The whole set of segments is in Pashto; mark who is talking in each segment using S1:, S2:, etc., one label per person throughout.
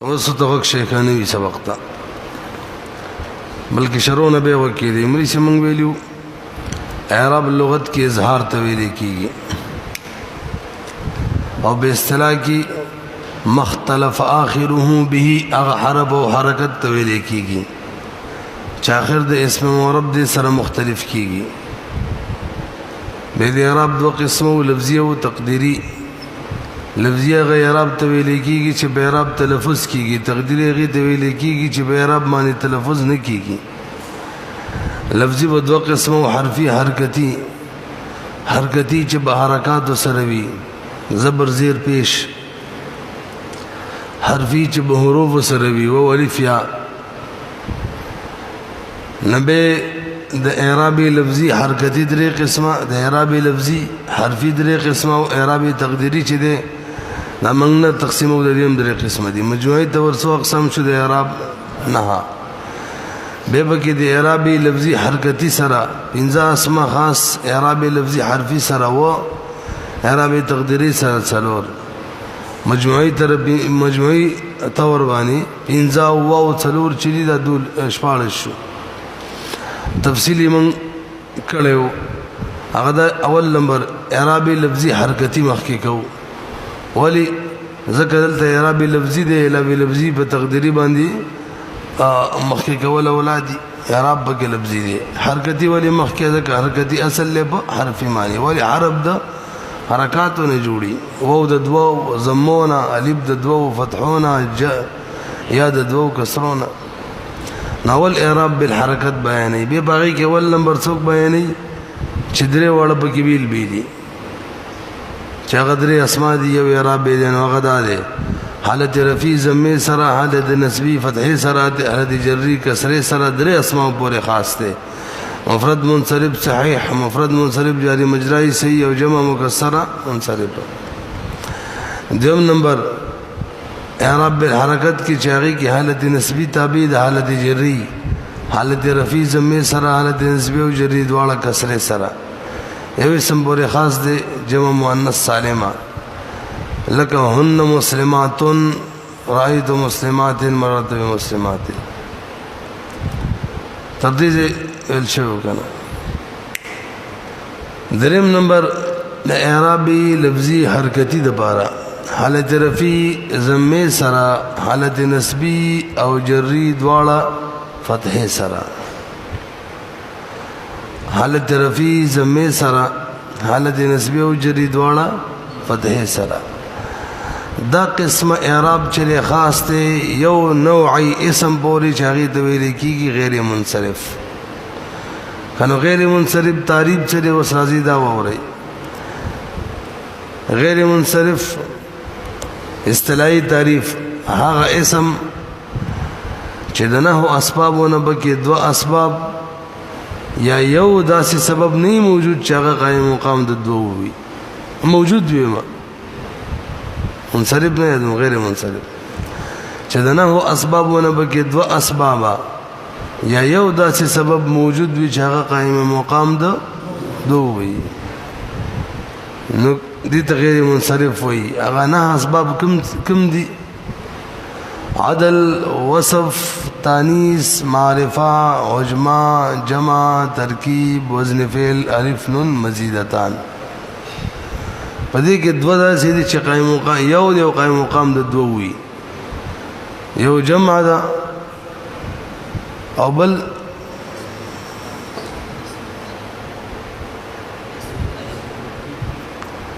S1: وسطوک شیخانوی سبق تا بلکہ شرون بے وکی دی مری سے منگ ویلیو اعراب لغت کی اظہار تویلے کی اور بے اصطلاح کی مختلف آخرہ بھی حرب و حرکت تویلے کی چاخر دے اسم مورب دے سر مختلف کی گی بے دے اعراب دو قسم و لفظیہ و تقدیری لفظیہ غی اعراب تویلے کی گی چھ بے اعراب تلفظ کی گی تقدیری غی تویلے کی گی چھ بے اعراب معنی تلفظ نہ کی گی لفظی و دو قسم و حرفی حرکتی چھ بحرکات و سروی زبر زیر پیش حرفی چھ بحروف و سروی و الف یا نبے د اعرابی لفظی حرکتی درې قسمه د اعرابی لفظی حرفی درې قسمه او اعرابی تقدیری چې ده دا موږ نه تقسیمو د دې درې قسمه دي مجموعي تور څو اقسام شو د اعراب نه به بکی د اعرابی لفظی حرکتی سره پنځه اسماء خاص اعرابی لفظی حرفی سره و اعرابی تقدیری سره څلور مجموعي تور باندې پنځه او څلور چې د دول شپاړس شو تفصیلی من کړو هغه د اول نمبر اعرابی لفظی حرکتی مخکې کو ولی ذکر دلته اعرابی لفظی دی اعرابی لفظی په تقدیری باندې مخکې کول اولادی اعراب په لفظی دی حرکتی ولی مخکې ذکر حرکتی اصل له په حرفی معنی ولی عرب د حرکاتو نه جوړي وو د دو زمونه الف د دو فتحونه یا د دو کسرونه ناول اعراب بالحرکت بیانی بے باقی کے اول نمبر څوک بیانی چدرے واړه پکې بیل بیلی چا غدرے اسماء دی یو اعراب به دین وغدا دے حالت رفیع ضمه سرا حالت نسبی فتح سرا حالت جری کسرے سرا درے اسماء پورے خاص تھے مفرد منصرف صحیح مفرد منصرف جاری مجرائی صحیح او جمع مکسرہ منصرف دوم نمبر اعراب بالحرکت کی چاغی کی حالت نسبی تابع حالت جری حالت رفیع ضمه سره حالت نسبی او جری دواړه کسره سره یو اسم پورې خاص دی جمع مؤنث سالمه لکه هن مسلمات رایت مسلمات مررت بمسلمات تردید الشو کنه دریم نمبر د اعرابی لفظی حرکتی د پاره حالت رفیع ضمه سرا حالت نسبی او جری دواړه فتح سرا حالت رفیع ضمه سرا حالت نسبی او جری دواړه فتح سرا دا قسم اعراب چلے خاص تے یو نوعی اسم پوری چاغی تویل کیږي غیر منصرف کنو غیر منصرف تعریب چلے وسرازی دا ووري غیر منصرف اصطلاحی تعریف هغه اسم چې دنه اسبابونه بکې دو اسباب یا یو داسې سبب نه موجود چې هغه قائم مقام د دوه وي موجود وي منصرف نه غیر منصرف چې دنه اسبابونه بکې دو اسباب یا یو داسې سبب موجود وي چې هغه قائم مقام د دوه وي نو دي غیر منصرف وي هغه نه اسباب کم دي عدل وصف تانیث معرفه عجمه جمع ترکیب وزن فعل الف نون مزیدتان پدې کې دوه داسې دي چې قائم مقام یو قائم مقام د دوه وي یو جمع ده او بل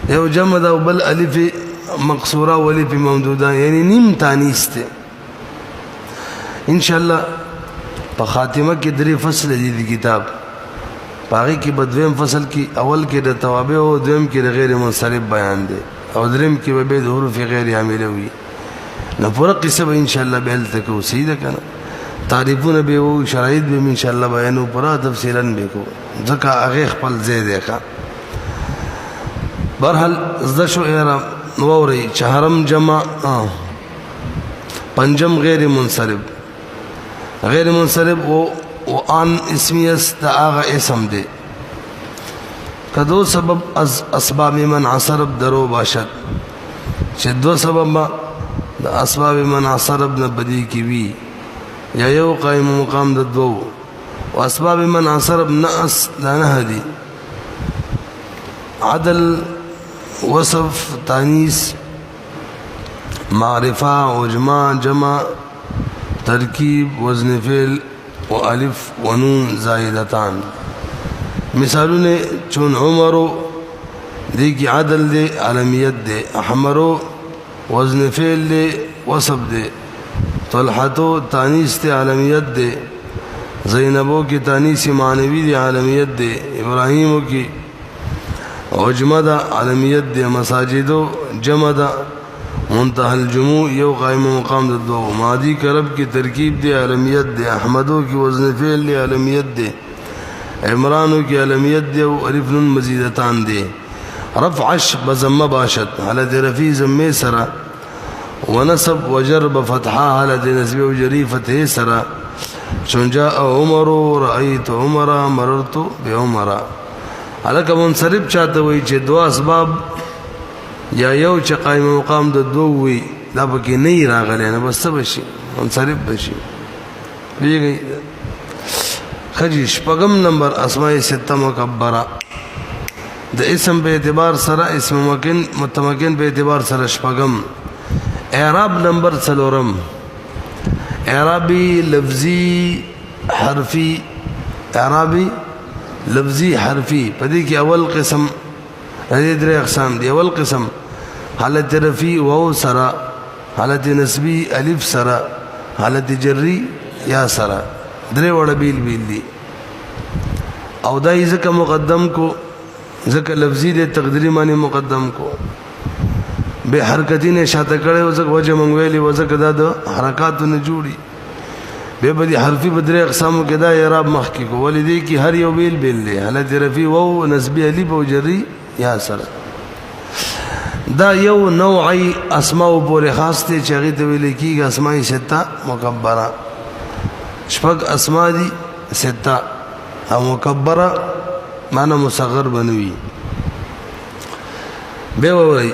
S1: یو جمع ده بل الف مقصوره و الف ممدوده یعنی نیم تانیث ته ان شاء الله په خاتمه کې درې فصل دي د کتاب باقي کې بدویم فصل کې اول کې د توابع او دویم کې د غیر منصرف بیان دي او دریم کې به د حروف غیر عامله وي نو پوره قصه به ان شاء الله به تکو سیده کنه تعریفونه به او شرایط به ان شاء الله بیانو پوره تفصیلا به کو ځکه هغه خپل ځای دی ښا برحال زده شو اعراب نووري چهارم جمع پنجم غیر منصرف غیر منصرف و آن اسمیت دا آغا اسم دے کدو سبب از اسباب من عصرب درو باشد چه دو سبب ما د اسباب مناصر ابن بدی کی وی یا یو قائم مقام د دو او اسباب مناصر ابن اس نه دی عدل وصف تانیث معرفہ عجمہ جمع ترکیب وزن فعل و الف و نون زائدتان مثالوں نے چون عمرو دی کی عدل دے علمیت دے احمرو وزن فعل دے وصف دے طلحتو تانیث دے علمیت دے زینبو کی تانیث معنوی دے علمیت دے ابراہیمو کی عجمہ دا علمیت دے مساجدو جمع دا منتهى الجموع یو قائم مقام د دو ماضی کرب کی ترکیب دے علمیت دے احمدو کی وزن فعل دے علمیت دے عمرانو کی علمیت دے و الف نون مزیدتان دے رفعش بزم باشد حالت رفی زمی سرا ونصب وجر بفتحا حالت نسب و جری فتح سرا چون جاء عمرو رأیت عمرا مررتو بی عمرا حالکہ منصرب چاہتا ہوئی چھے دو اسباب یا یو چې قائم مقام د دو وی دا پکې نه راغلی نه بس بشي منصرف بشي بیږي خجی شپږم نمبر اسماء سته مکبره د اسم په اعتبار سره اسم متمکن په اعتبار سره شپږم اعراب نمبر څلورم اعرابی لفظی حرفی اعرابی لفظی حرفی پدې کې اول قسم هذه درې اقسام دي اول قسم حالت رفی واو سرا حالت نسبی الف سرا حالت جری یا سرا درې وړ بیل بیل دي او دای ځکه مقدم کو ځکه لفظی د تقدیری معنی مقدم کو به حرکتینه شاته کړي ځکه وجه منګویلی وځکه د حرکاتو نه جوړي به بدی حرفی بدره اقسامو کې دا اعراب مخ کې کو ولې کی هر یو بیل بیل له حالت رفی واو نسبی الف او جری یا سره دا یو نوعی اسماء پورې خاص ته چغې ته ویل کېږي اسماء سته مکبره شپږ اسماء دي سته او مکبره معنی مصغر بنوي به وایي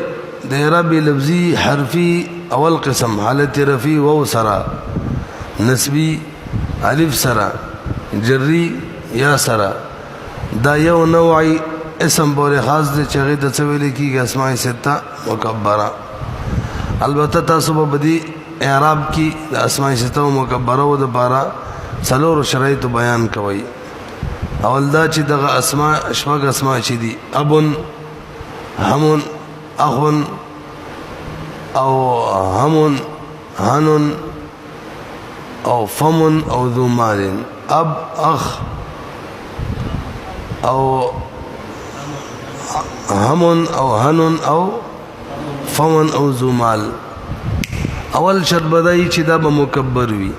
S1: د اعراب لفظي حرفي اول قسم حالت رفي و سرا نسبی الف سرا جری یا سرا دا یو نوعی اسم بوله خاص دے چغې د څویل کیږي اسماء سته مکبره البته تاسو به بدی اعراب کی د اسماء سته مکبره و د بارا څلور شرایط بیان کوي اول دا چې دغه اسماء شپږ اسماء چې دي ابن همون اخون او همون هنون او فمن او ذو مال اب اخ او همون او هنون او فمن او ذو مال اول شرط بدای چې دا به مکبر وي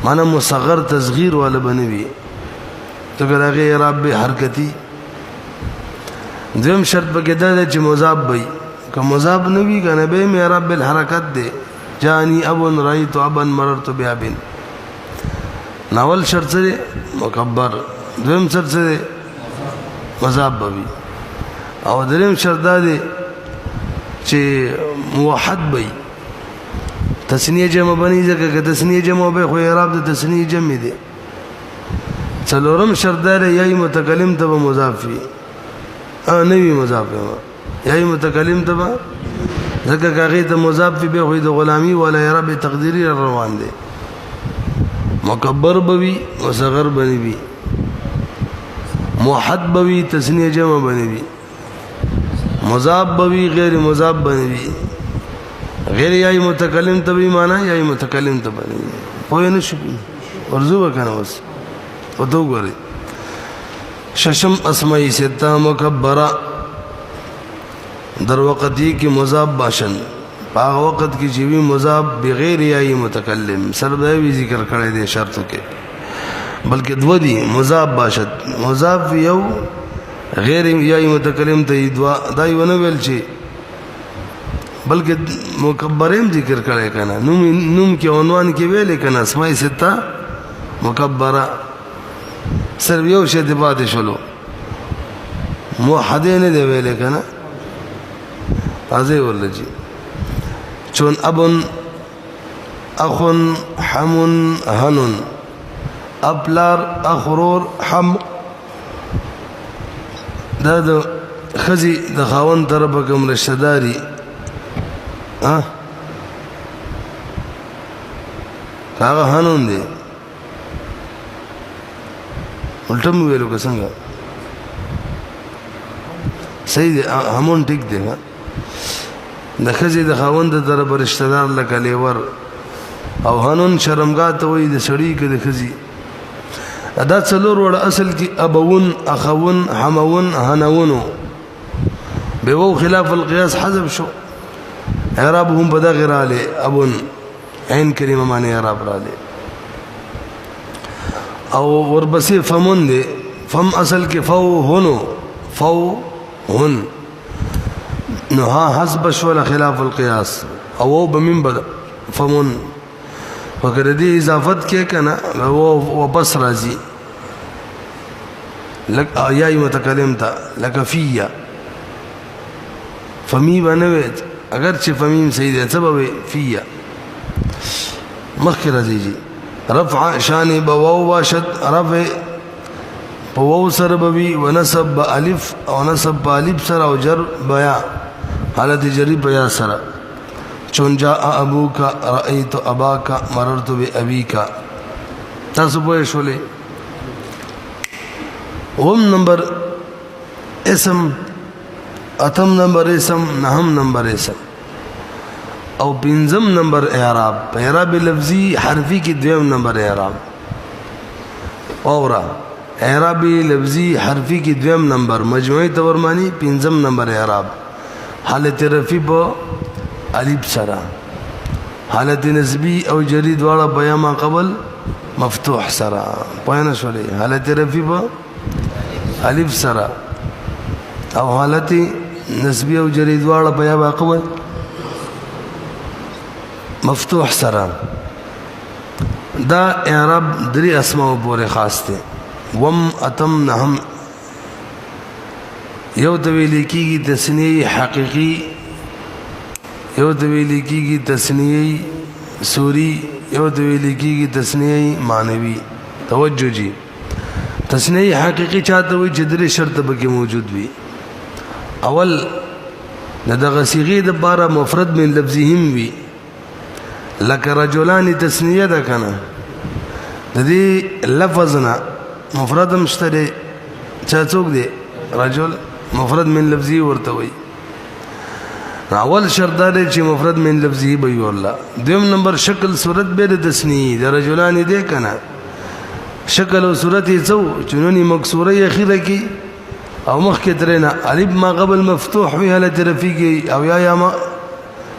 S1: معنا مصغر تصغیر ولا بنوي تو ګرغه اعراب به حرکتی دیم شرط به کېدا چې مضاف وي که مضاف نه وي کنه به اعراب بالحرکت دی جانی ابن رایت ابن مررت بابن ناول شرط سره مکبر دیم شرط سره مضاف وي او دریم شرط دا دی چې موحد وي تسنیه جمع بنی ځکه که تسنیه جمع به خو اعراب د تسنیه جمع دی څلورم شرط دا دی یای متکلم ته مضاف وي نه وي مضاف یای متکلم ته ځکه هغه ته مضاف به خو د غلامی ولا اعراب تقدیری روان دی مکبر بوي مصغر بنی وي موحد بوي تسنیه جمع بنی وي مضاف بوي غیر مضاف بنوي غیر یای متکلم تبي معنا یای متکلم تبي پوه نه شو ورزو وکنه وس او تو غوري ششم اسماء سته مکبره در وقتی کی مضاف باشن په وخت کې چې وی مضاف بغیر یای متکلم سره به ذکر کړی دی شرط کې بلکې دو دي مضاف باشد مضاف یو غیر یای متکلم ته دوا دای ونه ویل شي بلکې مکبریم ذکر کړي کنه نوم کې عنوان کې ویل کنه اسماء سته مکبره صرف یو شی دی پاتې شلو موحدین دی ویل کنه ازه ولجی چون ابن اخن حمن هنن ابلار اخرور حم دا د خزي د خاون طرف کوم رشتہ داري هغه هنون دي الټم ویلو که څنګه صحیح دی همون ټیک دی د خزي د خاون د طرف رشتہ دار لکه لیور او هنون شرمګاه ته وي د سړی کې د خزي دا څلور وړ اصل کې ابون اخون حمون هنونو به وو خلاف القياس حذف شو اعرابهم بدا غراله ابون عین کریمه معنی اعراب راله او وربسي فمون دي فم اصل کې فو هنو فو هن نو ها حسب شو خلاف القياس او بمن بدا فمون وکړه دې اضافت کې کنه او بس راځي لك یای متکلم تا لك فیا فمی باندې اگر چې فمیم صحیح ده سبب فیا مخکې راځي رفع شان بواو واشد رفع بواو سره بوي ونسب الف او نسب الف سره او جر بیا حالت جری بیا سره چون جاء ابوك رايت اباك مررت بابيك تاسو په شولې اوم نمبر اسم اتم نمبر اسم نهم نمبر اسم او پنځم نمبر اعراب اعراب لفظي حرفي کې دویم نمبر اعراب اورا اعراب لفظي حرفي کې دویم نمبر مجموعي تور معنی پنځم نمبر اعراب حالت رفي په الف سرا حالت نسبی او جری دواړه بیا ما قبل مفتوح سرا پوهنه شولې حالت رفی په الف سرا او حالت نسبی او جری دواړه بیا ما قبل مفتوح سرا دا اعراب درې اسماء پورې خاص دي وم اتم نهم یو د ویل کېږي تسنیه حقيقي یو د ویل کېږي تسنیه سوری یو د ویل کېږي تسنیه مانوي توجه جی تسنیه حقيقي چاته وي چې درې شرط به کې موجود وي اول دغه صيغه د بارا مفرد من لفظهم وي لکه رجلان تسنیه ده کنه د دې لفظنا مفرد مشتري چا څوک دی رجل مفرد من لفظي ورته وي اول شرط دا چې مفرد من لفظي به وي الله دویم نمبر شکل صورت به د تسنیه د رجلان دي کنه شکل او صورت یې څو چونونی مکسوره اخیره کې او مخکې ترنه الف ما قبل مفتوح وی حالت رفیقی او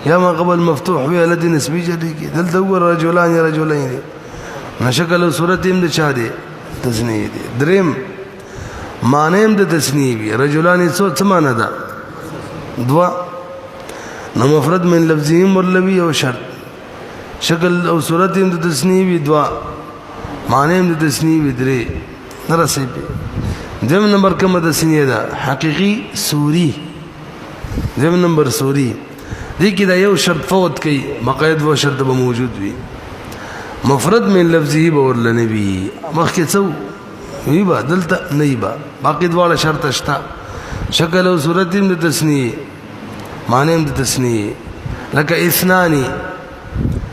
S1: یا ما قبل مفتوح وی حالت نسبی جدي کې دلته ور رجلان رجلین شکل او صورت هم د چا دي تسنیه دي دریم معنی هم د تسنیه وی رجلان څه معنی ده دوا نو مفرد من لفظهم ورلوي او شرط شکل او صورت هم د تسنیه وی دوا معنی هم د تسنیه وی درې نرسي دیم نمبر کومه تسنیه ده حقيقي سوري دیم نمبر سوري دې کې دا یو شرط فوت کوي مقید و شرط به موجود وي مفرد من لفظه به ورلنوي مخکې څو وی با دلته نه با باقي دواړه شرط شته شکل او صورت هم د تسنیه معنی هم د تسنیه لکه اثنان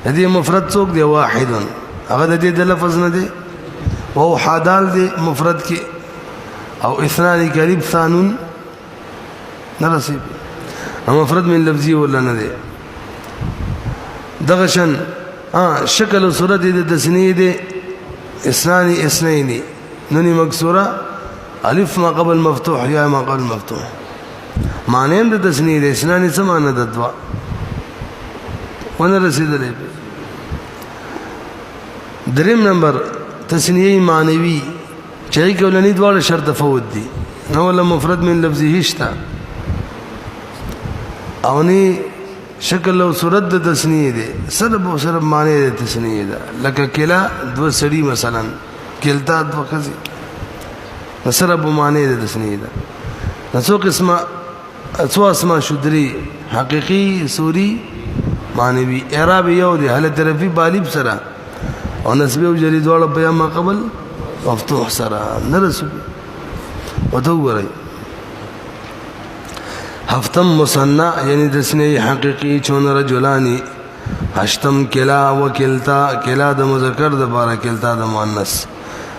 S1: دې مفرد څوک دی واحد هغه د دې د لفظ نه دی او حدال دی مفرد کې او اثنان قریب ثانون نرسي مفرد من لفظي ولا نه دی دغشن شکل او صورت د تسنیه دی اثنان اثنين نوني مكسوره الف ما قبل مفتوح یا ما قبل مفتوح معنی د تسنیه د اثنان څه معنی د دوا ونه رسیدلې دریم نمبر تسنیه معنوي چې کولنی دواړه شرط فوت دي نو ولا مفرد من لفظه شتا او ني شکل او صورت د تسنیه دي صرف معنی د تسنیه ده لکه کلا دو سړي مثلا کلتا دو خزي صرف معنی د تسنیه ده نو قسمه څو اسماء شدري حقيقي سوري معنوي اعراب یو دی حالت رفی بالب سره او نسبه او جری دواړه په یا ما قبل مفتوح سره نرسو وته وګورئ هفتم مثنى یعنی تسنیه حقیقی چون رجلانی هشتم کلا و کلتا کلا د مذکر د بارا کلتا د مؤنث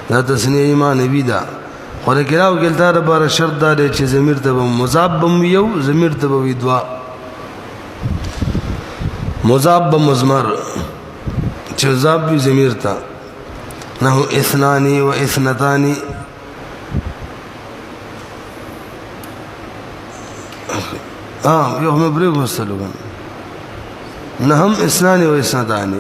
S1: دا تسنیه معنوي ده خو کلا او کلتا د بارا شرط ده چې ضمیر ته مضاف بم یو ضمیر ته وي دوا مضاف بمضمر چې مضاف به ضمیر ته نحو اثنان و اثنتان یو هم بريغ مستلوغن نهم اثنان و اثنتان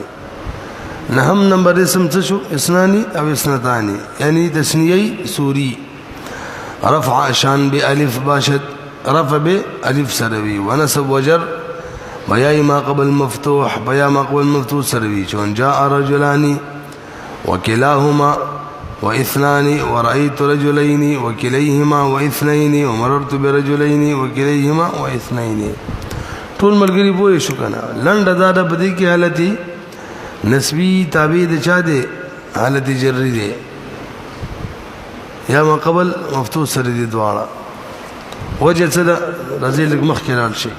S1: نهم نمبر اسم تشو اثنان او اثنتان یعنی تسنیه سوری رفع شان بألف باشد رفع بألف سروي ونسب وجر بيا ما قبل مفتوح بيا ما قبل مفتوح سروي چون جاء رجلان وكلاهما واثنان ورأيت رجلين وكليهما واثنين ومررت برجلين وكليهما واثنين ټول ملګری پوه شو کنه لنډ دا د بدی کی حالتي نسبی تابع د چا دی حالت جری دی یا ما قبل مفتوح سره دی دواړه وجه څه ده رضی لک مخ کې رال شي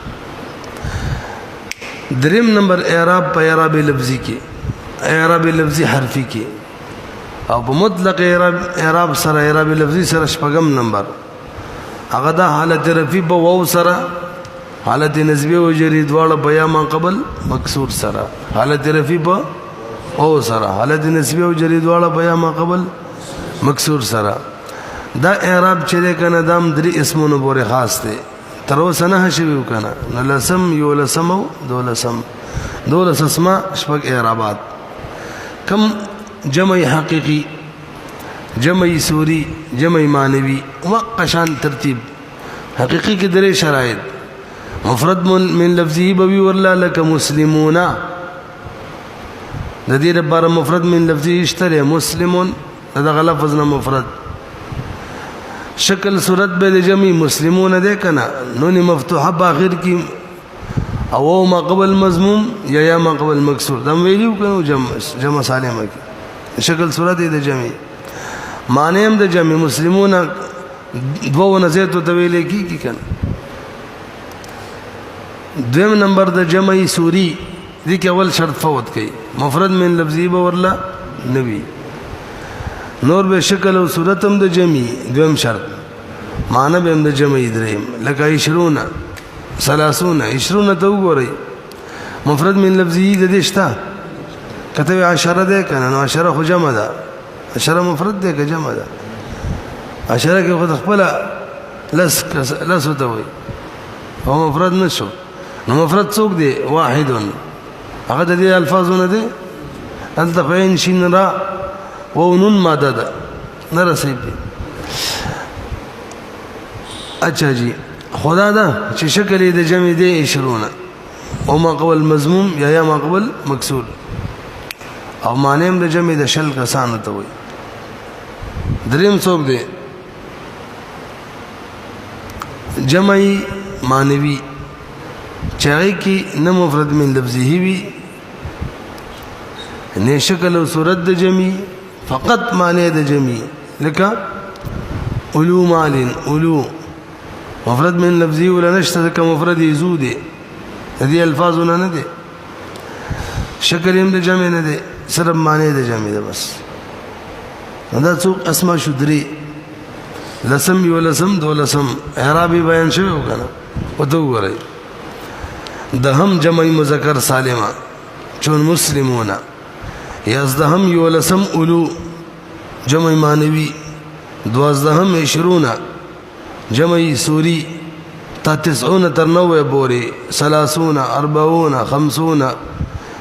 S1: دریم نمبر اعراب په اعراب لفظي کې اعراب لفظي حرفي کې او په مطلق اعراب سره اعراب لفظي سره شپږم نمبر هغه دا حالت رفي په واو سره حالت نسبی او جری دواړه بیا ما قبل مکسور سره حالت رفی په او سره حالت نسبی او جری دواړه بیا ما قبل مکسور سره دا اعراب چې کنه دام درې اسمونو پورې خاص دي تر اوسه نه شوی کنه نلسم یو لسم او دولس اسماء شپږ اعرابات کم جمع حقیقی جمع سوری جمع معنوی وقشان ترتیب حقیقی کې درې شرایط مفرد من لفظه بوي ورلا لك مسلمون د دې لپاره مفرد من لفظه اشتره مسلمون دا لفظنا مفرد شکل صورت به جمع مسلمون ده کنه نون مفتوحه په اخر کې او ما قبل مضموم یا ما قبل مکسور دم ویلو کنه جمع سالمه کې شکل صورت د جمع معنی هم د جمع مسلمون دوه نزيت تویل کی کنه دویم نمبر د جمع سوری دي کې اول شرط فوت کړي مفرد من لفظي به ورلا نبي نور به شکل او صورت هم د جمع دویم شرط معنی به هم د جمع دریم لکه 20 30 20 ته وګورئ مفرد من لفظي د دې شته کته 10 ده کنه نو 10 خو جمع ده 10 مفرد ده که جمع ده 10 کې خو خپل لس ته وي او مفرد نشو نو مفرد څوک دی واحد هغه د دې الفاظونه دي انت فین شین را و نون ماده ده نه رسېږي اچھا جی خدا دا چې شکل د جمع دی 20 او ما قبل مضموم یا ما قبل مکسور او معنی د جمع د شل کسان ته وي دریم څوک دی جمع معنوي چاہی کی نه مفرد من لفظه وی نه شکل او صورت د جمع فقط معنی د جمع لکه اولو مال اولو مفرد من لفظه ولا نشته ک مفرد یزود دي الفاظونه نه دي شکل هم د جمع نه دي صرف معنی د جمع ده بس دا څوک اسماء شدري لسم یو لسم دو لسم اعرابي بیان شوی وکنه وته وګورئ دهم جمع مذکر سالمه چون مسلمون یزدهم یو لسم اولو جمع معنوی دوازدهم 20 جمع سوری تا 90 تر 90 بوري 30 40 50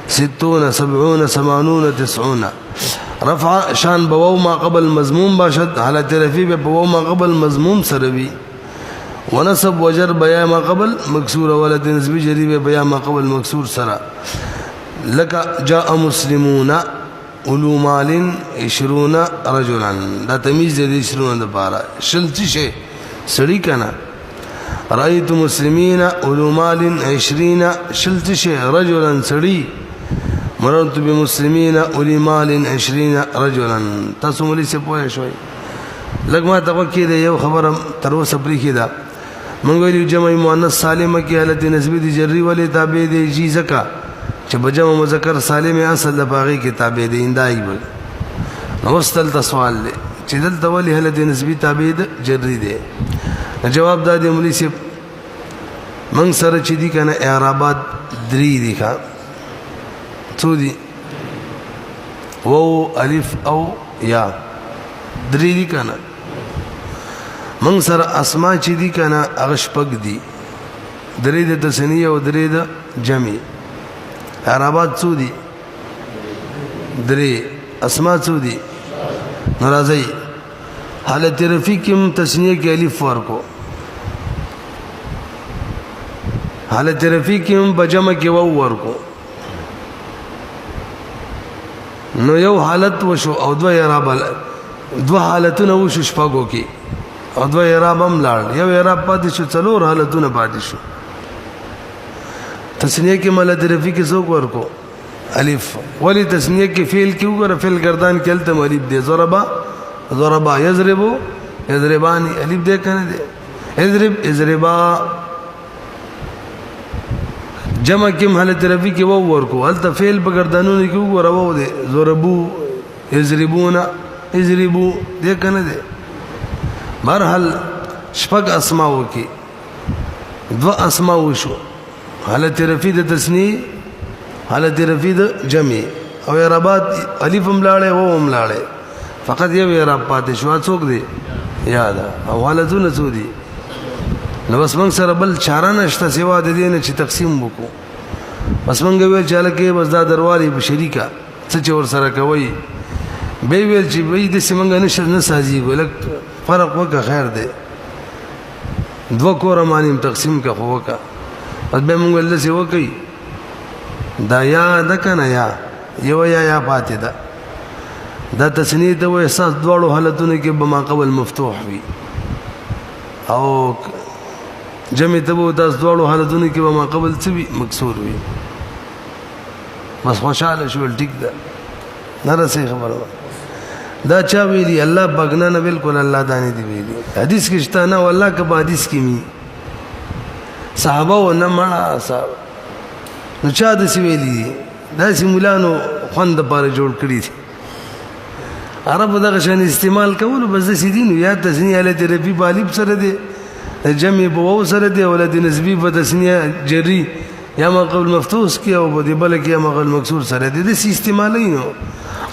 S1: 60 70 80 90 رفع شان بواو ما قبل مضموم باشد حالت رفی بواو ما قبل مضموم سروي ونسب وجر بیا ما قبل مکسور ولد نسبی جری بیا ما قبل مکسور سرا لك جاء مسلمون اولو مال 20 رجلا دا تمیز دې 20 د پاره شل شي سړی کنه رأيت مسلمين أولو مال 20 شلتش رجلا سري مررت بمسلمين أولي مال 20 رجلا. تاسو مولي سے پوهه شوي لګ ما توقع دی یو خبره تر اوسه پرې کیدا مونږ ویلو جمع مؤنث سالمه کې حالت نسبی دي جری ولې تابع دی جی زکا چې بجمع مذکر سالم اصل د باغی کې تابع دی اندای بل نو واستل سوال دی چې دلته ولې حالت نسبی تابع دی جری دی. جواب دا دی مولي سے من سره چې دي کنه اعرابات درې دي ښا څو دي وو الف او یا درې دي کنه من سره اسماء چې دي کنه هغه شپږ دي درې د تسنیه او درې د جمع. اعرابات څو دي درې اسماء څو دي ناراضي حالت رفیع کې تسنیه کې الف ورکو حالت رفیع کې بجمع کې واو ورکو نو یو حالت وشو او دو اعراب دو حالتونه وشو شپږو کې او دو اعراب هم لاړ یو اعراب پاتې شو څلور حالتونه پاتې شو. تسنیه کې حالت رفیع کې څوک ورکو الف ولی تسنیه کې فعل کې وګوره فعل گردان کې التم الف دې ضربا ضربا یضربو یضربانی الف دې کنه دې اضرب اضربا جمع کې حالت رفیع کې وو ورکو الته فعل په گردانونو کې وګوره وو دې ضربو یضربونا یضربو دې کنه دې برحال شپږ اسماء وکي دو اسماء وشو حالت رفیع د تسنیه حالت رفیع د جمع او اعرابات الف هم لاړې وو هم لاړې فقط یو اعراب پاتې شو څوک دی یاد او حالتونه څو دي نو بس موږ سره بل چاره نشته سوا د دې نه چې تقسیم وکړو بس موږ ویل چې لکه بس دا درواري په شریکا څه چې ور سره کوي به ویل چې وې د سیمنګ نشه نه سازي ولک فرق وکړه خیر دی دو کور مانیم تقسیم کا خو وکړه بس به موږ ول څه وکړي دا یا د کنه یا یو یا پاتې ده دا تسنیه ته و احساس دواړو حالتونو کې بما قبل مفتوح وي او جمع ته و تاسو دواړو حالتونو کې بما قبل څه وي مکسور وي بس خوشاله شول ټیک ده نه رسې خبره دا چا ویلي الله بغنا نه بالکل الله دانی دی ویلي حدیث کې شته نه والله کبه حدیث کې می صحابه و نه مړه صاحب نو چا د سی ویلي دا سیمولانو خوند پاره جوړ کړی دي عرب دغه شان استعمال کول بس د سیدینو یا تسنیه له رفیع بالب سره دی جمع بو سره دی ولادي نسبی په تسنیه جری یا ما قبل مفتوح کی او په دې بل کې ما قبل مکسور سره دی د استعمالینو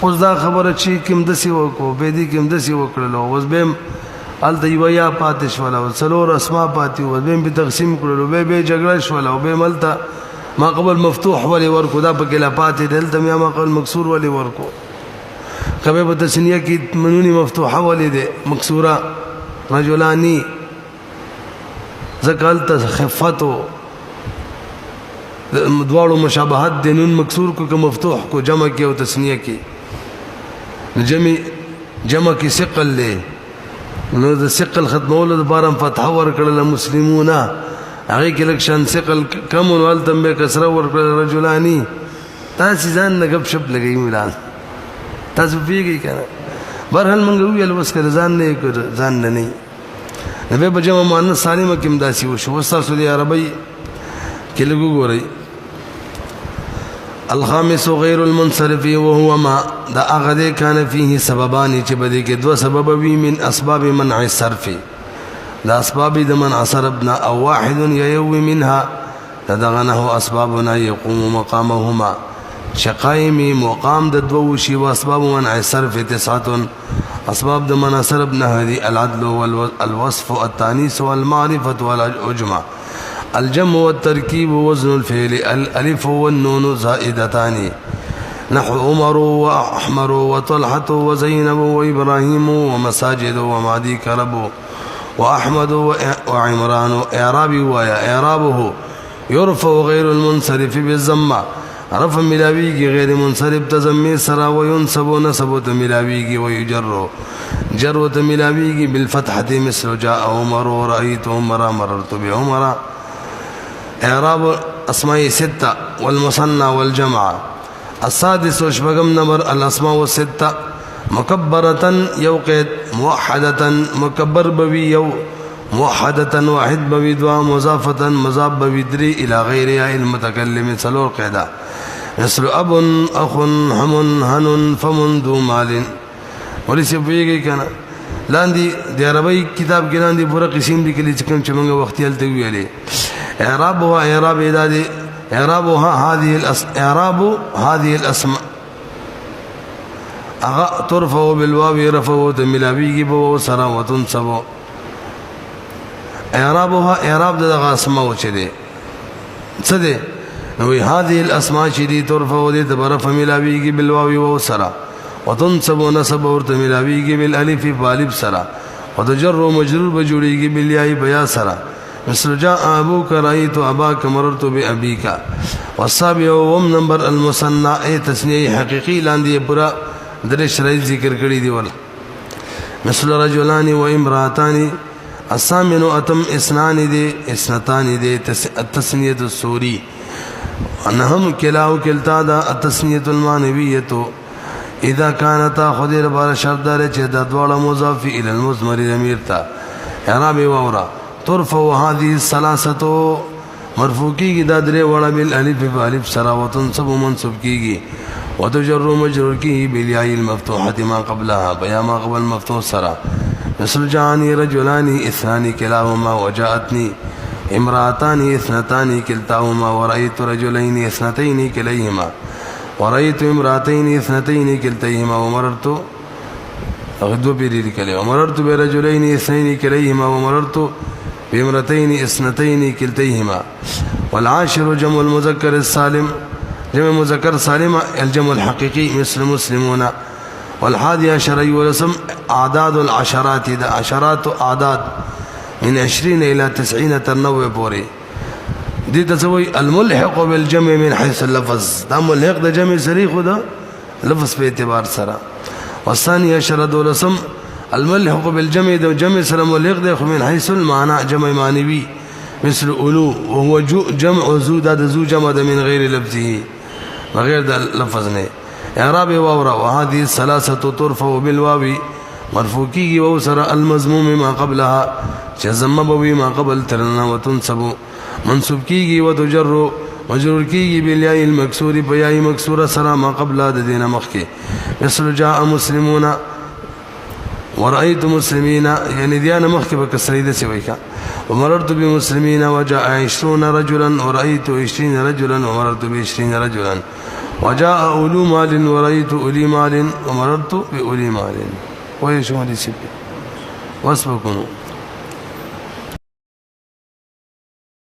S1: اوس دا خبره چې کوم د سی وکړو به دې کوم د سی وکړلو اوس به ال دی ویا پاتې شول او څلور اسماء پاتې او به په تقسیم کړلو به جګړه شول او به ملته ما قبل مفتوح ولي ورکو دا په کې لا پاتې دلته ما قبل مکسور ولي ورکو کبه په تسنیه کې منونی مفتوحه ولې ده مکسوره رجلانی زکالت خفتو دواړو مشابهت د نون مکسور کو مفتوح کو جمع کې او تسنیه کې جمع کې ثقل له نو د ثقل ختمولو لپاره فتح ور کړل مسلمون هغه کې لکشن ثقل کم ول تم به کسره ور کړل رجلانی تاسو ځان نه غب شپ لګی ملان تاسو پیږي کنه برحال منګو ویل وس کړ ځان نه کړ ځان نه نه به بجمع مؤنث سالمه کې مداسي وشو وساسو دی عربی کې لګو ګورئ الخامس غیر المنصرف وهو ما دا اغه کان فيه سببان چې بده کې دو سبب وی من اسباب منع الصرف دا اسباب د منع صرفنا او واحد يوي منها تدغنه اسبابنا يقوم مقامهما شقائم مقام د دو شی واسباب منع الصرف تسعه اسباب د منع صرفنا هذه العدل والوصف التانيث والمعرفه والجمع الجمع والتركيب ووزن الفعل الالف والنون زائدتان نحو عمر واحمر وطلحه وزينب وابراهيم ومساجد ومعدي كرب واحمد وعمران اعرابي ويا اعرابه يرفع غير المنصرف بالضمه رفع ملاویگی غیر منصرف تزمی سرا وینصب و نصب و تملاویگی ویجر جر و تملاویگی بالفتحة مثل جاء عمر و رأیت عمر مررت بعمر. اعراب اسماء ستة والمصنع والجمع. السادس وشبغم نمبر الاسماء والستة مكبرة يوقد موحدة مكبر بوي يو موحدة واحد بوي دوا مضافة مضاف بوي دري إلى غيرها المتكلم سلور قيدا مثل أب أخ هم هن فمن ذو مال. وليس بيجي كنا لاندي دي عربي كتاب كنا لاندي پورا قسم دي كلي چکم چمنگا وقتی هلتے ہوئے علی اعرابها اعراب ادادي اعراب هذه الاسماء اغا ترفع بالواو رفع تملاويگی بو سرا وتنصب. اعرابها اعراب دغه اسماء چدي څه نو هذه الاسماء چدي ترفع دي تبرف ملاويگی بالواو سرا وتنصب نصب ورته ملاويگی بالالف بالف سرا وتجر مجرور بجوړيگی بالياء بیا سرا مثل جاء ابوك رايت اباك مررت بابيك. والسابع وم نمبر المصنع تسنیه حقیقی لاندې پورا در شرعي ذکر کړی دی ول مثل رجلان و امراتان. الثامن اتم اثنان دي اثنتان دي التسنيه السوري انهم كلاو كلتا دا التسنيه المعنويه اذا كانت خدير بار شرط دار چې د دوړه مضاف الى المضمر ضمیر تا اعراب وورا ترفع هذه الثلاثه مرفوع کیږي دا درې وړه بل الف بالف سرا وتنصب منصوب کیږي وتجر مجرور کیږي بالياء المفتوحه ما قبلها بیا ما قبل مفتوح سرا مثل جاءني رجلان اثنان كلاهما وجاءتني امراتان اثنتان كلتاهما ورأيت رجلين اثنتين كليهما ورأيت امراتين اثنتين كلتيهما ومررت اغدو بيري كلي ومررت برجلين اثنين كليهما ومررت بامرتين اثنتين كلتيهما. والعاشر جمع المذكر السالم جمع مذكر سالم الجمع الحقيقي مثل مسلمون. والحادي عشر والاسم اعداد العشرات دا عشرات اعداد من 20 الى 90 ترنوع پوری دي تسوي الملحق بالجمع من حيث اللفظ دا ملحق دا جمع صریح دا لفظ په اعتبار سره. والثاني عشر والاسم الملحق بالجمع دا جمع سره ملحق دا من حيث المعنى جمع معنوي مثل اولو وهو جمع ذو دا ذو جمع دا من غير لفظه بغير دا لفظ نه. اعراب واورا وهذه الثلاثه ترفع بالواو مرفوع کیږي او سره المضموم ما قبلها جزم بوي ما قبل ترنا وتنصب منصوب کیږي وتجر مجرور کیږي بالياء المكسور بياء مكسوره سره ما قبل د دینه مخکي مثل جاء مسلمون ورأيت مسلمين يعني ديانه مخکي بکسری د سوي کا ومررت بمسلمين وجاء 20 رجلا ورأيت 20 رجلا ومررت ب20 رجلا وجاء اولو مال ورأيت اولي مال ومررت باولي مال ويشمل سبي واسبقوا